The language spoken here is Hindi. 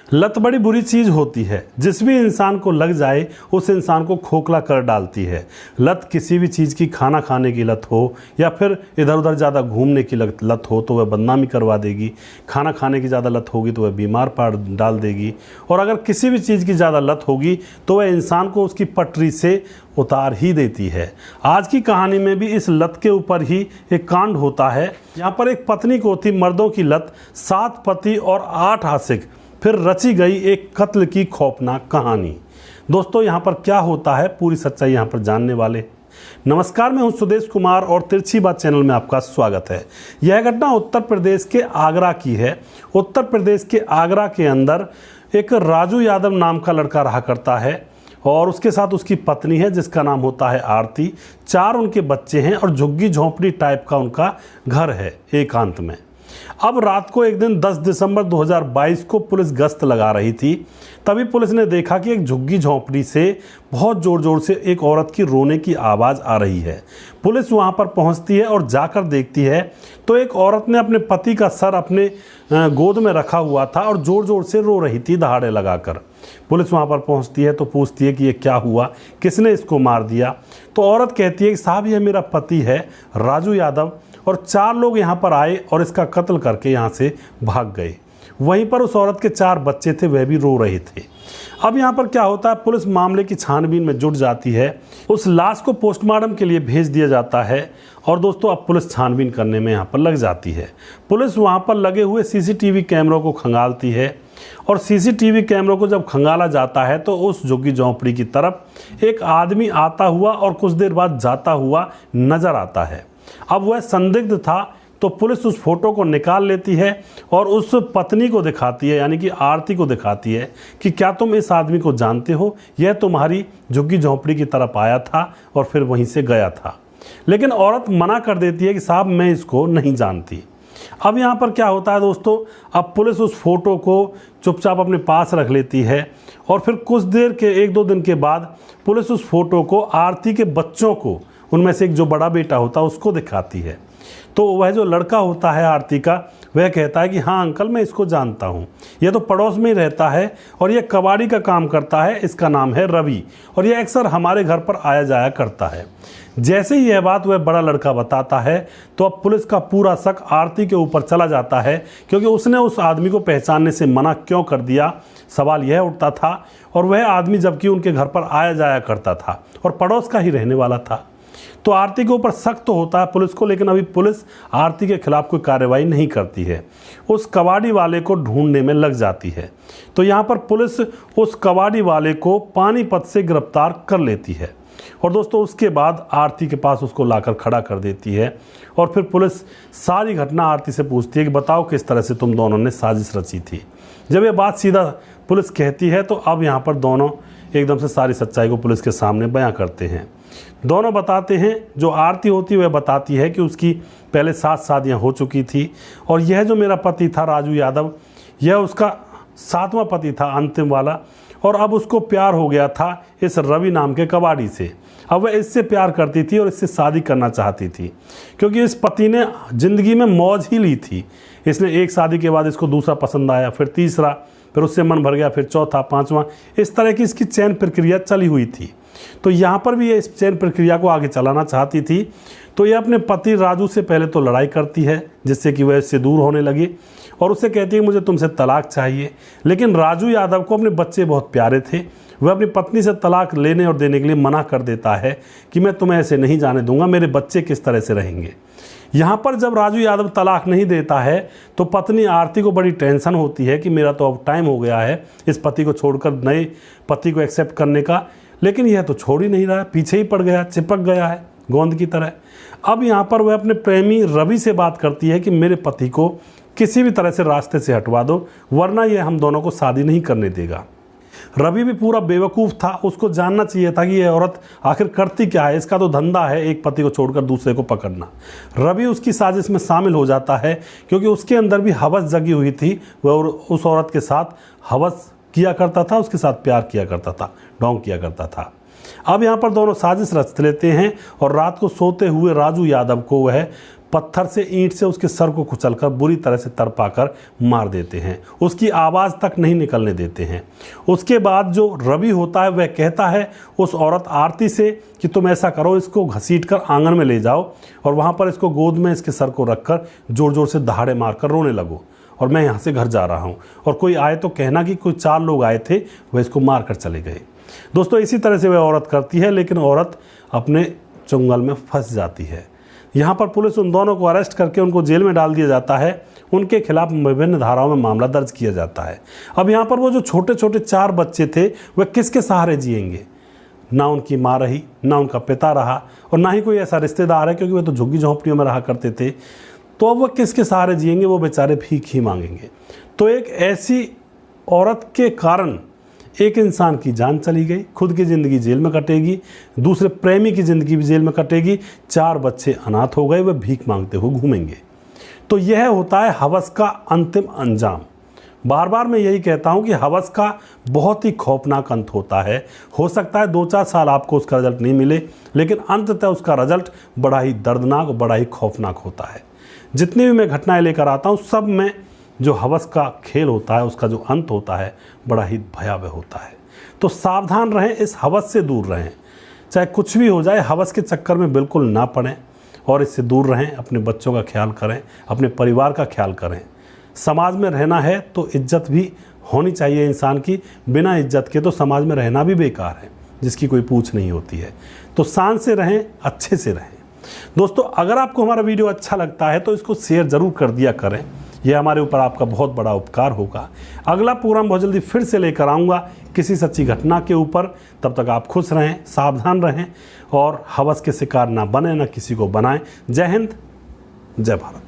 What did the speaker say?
लत बड़ी बुरी चीज़ होती है, जिस भी इंसान को लग जाए उस इंसान को खोखला कर डालती है। लत किसी भी चीज़ की, खाना खाने की लत हो या फिर इधर उधर ज़्यादा घूमने की लत हो तो वह बदनामी करवा देगी। खाना खाने की ज़्यादा लत होगी तो वह बीमार पड़ डाल देगी। और अगर किसी भी चीज़ की ज़्यादा लत होगी तो वह इंसान को उसकी पटरी से उतार ही देती है। आज की कहानी में भी इस लत के ऊपर ही एक कांड होता है। यहाँ पर एक पत्नी को थी मर्दों की लत, 7 पति और 8 आशिक, फिर रची गई एक कत्ल की खौफनाक कहानी। दोस्तों, यहाँ पर क्या होता है पूरी सच्चाई यहाँ पर जानने वाले। नमस्कार, मैं हूँ सुदेश कुमार और तिरछी बात चैनल में आपका स्वागत है। यह घटना उत्तर प्रदेश के आगरा की है। उत्तर प्रदेश के आगरा के अंदर एक राजू यादव नाम का लड़का रहा करता है और उसके साथ उसकी पत्नी है जिसका नाम होता है आरती। 4 उनके बच्चे हैं और झुग्गी झोंपड़ी टाइप का उनका घर है एकांत में। अब रात को एक दिन 10 दिसंबर 2022 को पुलिस गश्त लगा रही थी। तभी पुलिस ने देखा कि एक झुग्गी झोंपड़ी से बहुत ज़ोर ज़ोर से एक औरत की रोने की आवाज़ आ रही है। पुलिस वहां पर पहुंचती है और जाकर देखती है तो एक औरत ने अपने पति का सर अपने गोद में रखा हुआ था और ज़ोर ज़ोर से रो रही थी दहाड़े लगाकर। पुलिस वहां पर पहुंचती है तो पूछती है कि ये क्या हुआ, किसने इसको मार दिया। तो औरत कहती है कि साहब, ये मेरा पति है राजू यादव और 4 लोग यहाँ पर आए और इसका कत्ल करके यहाँ से भाग गए। वहीं पर उस औरत के 4 बच्चे थे, वह भी रो रहे थे। अब यहाँ पर क्या होता है, पुलिस मामले की छानबीन में जुट जाती है। उस लाश को पोस्टमार्टम के लिए भेज दिया जाता है और दोस्तों अब पुलिस छानबीन करने में यहाँ पर लग जाती है। पुलिस वहाँ पर लगे हुए सीसीटीवी कैमरों को खंगालती है और सीसीटीवी कैमरों को जब खंगाला जाता है तो उस झुग्गी झोंपड़ी की तरफ एक आदमी आता हुआ और कुछ देर बाद जाता हुआ नजर आता है। अब वह संदिग्ध था तो पुलिस उस फोटो को निकाल लेती है और उस पत्नी को दिखाती है, यानी कि आरती को दिखाती है कि क्या तुम इस आदमी को जानते हो, यह तुम्हारी झुग्गी झोंपड़ी की तरफ आया था और फिर वहीं से गया था। लेकिन औरत मना कर देती है कि साहब, मैं इसको नहीं जानती। अब यहाँ पर क्या होता है दोस्तों, अब पुलिस उस फोटो को चुपचाप अपने पास रख लेती है और फिर कुछ देर के 1-2 दिन के बाद पुलिस उस फोटो को आरती के बच्चों को, उनमें से एक जो बड़ा बेटा होता है उसको दिखाती है। तो वह जो लड़का होता है आरती का, वह कहता है कि हाँ अंकल, मैं इसको जानता हूँ, यह तो पड़ोस में ही रहता है और यह कबाड़ी का काम करता है, इसका नाम है रवि और यह अक्सर हमारे घर पर आया जाया करता है। जैसे ही यह बात वह बड़ा लड़का बताता है तो अब पुलिस का पूरा शक आरती के ऊपर चला जाता है, क्योंकि उसने उस आदमी को पहचानने से मना क्यों कर दिया, सवाल यह उठता था। और वह आदमी जबकि उनके घर पर आया जाया करता था और पड़ोस का ही रहने वाला था। तो आरती के ऊपर शक तो होता है पुलिस को, लेकिन अभी पुलिस आरती के खिलाफ कोई कार्रवाई नहीं करती है, उस कबाड़ी वाले को ढूंढने में लग जाती है। तो यहाँ पर पुलिस उस कबाड़ी वाले को पानीपत से गिरफ्तार कर लेती है और दोस्तों उसके बाद आरती के पास उसको लाकर खड़ा कर देती है और फिर पुलिस सारी घटना आरती से पूछती है कि बताओ किस तरह से तुम दोनों ने साजिश रची थी। जब ये बात सीधा पुलिस कहती है तो अब यहाँ पर दोनों एकदम से सारी सच्चाई को पुलिस के सामने बयां करते हैं। दोनों बताते हैं, जो आरती होती है वह बताती है कि उसकी पहले 7 शादियां हो चुकी थी और यह जो मेरा पति था राजू यादव, यह उसका 7वां पति था, अंतिम वाला, और अब उसको प्यार हो गया था इस रवि नाम के कबाड़ी से। अब वह इससे प्यार करती थी और इससे शादी करना चाहती थी, क्योंकि इस पति ने ज़िंदगी में मौज ही ली थी। इसने एक शादी के बाद इसको दूसरा पसंद आया, फिर तीसरा, फिर उससे मन भर गया, फिर चौथा, 5वां, इस तरह की इसकी चयन प्रक्रिया चली हुई थी। तो यहाँ पर भी ये इस चयन प्रक्रिया को आगे चलाना चाहती थी। तो ये अपने पति राजू से पहले तो लड़ाई करती है जिससे कि वह इससे दूर होने लगी और उससे कहती है मुझे तुमसे तलाक चाहिए। लेकिन राजू यादव को अपने बच्चे बहुत प्यारे थे, वह अपनी पत्नी से तलाक लेने और देने के लिए मना कर देता है कि मैं तुम्हें ऐसे नहीं जाने दूंगा, मेरे बच्चे किस तरह से रहेंगे। यहाँ पर जब राजू यादव तलाक नहीं देता है तो पत्नी आरती को बड़ी टेंशन होती है कि मेरा तो अब टाइम हो गया है इस पति को छोड़कर नए पति को एक्सेप्ट करने का, लेकिन यह तो छोड़ ही नहीं रहा है, पीछे ही पड़ गया, चिपक गया है गोंद की तरह। अब यहाँ पर वह अपने प्रेमी रवि से बात करती है कि मेरे पति को किसी भी तरह से रास्ते से हटवा दो, वरना यह हम दोनों को शादी नहीं करने देगा। रवि भी पूरा बेवकूफ़ था, उसको जानना चाहिए था कि यह औरत आखिर करती क्या है, इसका तो धंधा है एक पति को छोड़कर दूसरे को पकड़ना। रवि उसकी साजिश में शामिल हो जाता है क्योंकि उसके अंदर भी हवस जगी हुई थी, वह उस औरत के साथ हवस किया करता था, उसके साथ प्यार किया करता था, ढोंग किया करता था। अब यहाँ पर दोनों साजिश रच लेते हैं और रात को सोते हुए राजू यादव को वह पत्थर से, ईंट से उसके सर को कुचलकर बुरी तरह से तड़पाकर मार देते हैं, उसकी आवाज़ तक नहीं निकलने देते हैं। उसके बाद जो रवि होता है वह कहता है उस औरत आरती से कि तुम ऐसा करो, इसको घसीटकर आंगन में ले जाओ और वहाँ पर इसको गोद में इसके सर को रखकर ज़ोर ज़ोर से दहाड़े मारकर रोने लगो, और मैं यहाँ से घर जा रहा हूँ, और कोई आए तो कहना कि कोई 4 लोग आए थे, वह इसको मार कर चले गए। दोस्तों इसी तरह से वह औरत करती है, लेकिन औरत अपने चुंगल में फंस जाती है। यहाँ पर पुलिस उन दोनों को अरेस्ट करके उनको जेल में डाल दिया जाता है। उनके खिलाफ विभिन्न धाराओं में मामला दर्ज किया जाता है। अब यहाँ पर वो जो छोटे छोटे 4 बच्चे थे वह किसके सहारे जिएंगे? ना उनकी माँ रही, ना उनका पिता रहा, और ना ही कोई ऐसा रिश्तेदार है, क्योंकि वे तो झुग्गी झोंपड़ियों में रहा करते थे। तो अब वह किसके सहारे जिएंगे? वो बेचारे भीख ही मांगेंगे। तो एक ऐसी औरत के कारण एक इंसान की जान चली गई, खुद की ज़िंदगी जेल में कटेगी, दूसरे प्रेमी की ज़िंदगी भी जेल में कटेगी, 4 बच्चे अनाथ हो गए, वे भीख मांगते हुए घूमेंगे। तो यह होता है हवस का अंतिम अंजाम। बार बार मैं यही कहता हूं कि हवस का बहुत ही खौफनाक अंत होता है। हो सकता है 2-4 साल आपको उसका रिजल्ट नहीं मिले, लेकिन अंततः उसका रिजल्ट बड़ा ही दर्दनाक और बड़ा ही खौफनाक होता है। जितनी भी मैं घटनाएं लेकर आता हूं, सब में जो हवस का खेल होता है, उसका जो अंत होता है, बड़ा ही भयावह होता है। तो सावधान रहें, इस हवस से दूर रहें। चाहे कुछ भी हो जाए, हवस के चक्कर में बिल्कुल ना पड़ें और इससे दूर रहें। अपने बच्चों का ख्याल करें, अपने परिवार का ख्याल करें। समाज में रहना है तो इज्जत भी होनी चाहिए इंसान की। बिना इज्जत के तो समाज में रहना भी बेकार है, जिसकी कोई पूछ नहीं होती है। तो शान से रहें, अच्छे से रहें। दोस्तों अगर आपको हमारा वीडियो अच्छा लगता है तो इसको शेयर ज़रूर कर दिया करें, यह हमारे ऊपर आपका बहुत बड़ा उपकार होगा। अगला प्रोग्राम बहुत जल्दी फिर से लेकर आऊँगा किसी सच्ची घटना के ऊपर। तब तक आप खुश रहें, सावधान रहें और हवस के शिकार ना बने, ना किसी को बनाएं। जय हिंद, जय भारत।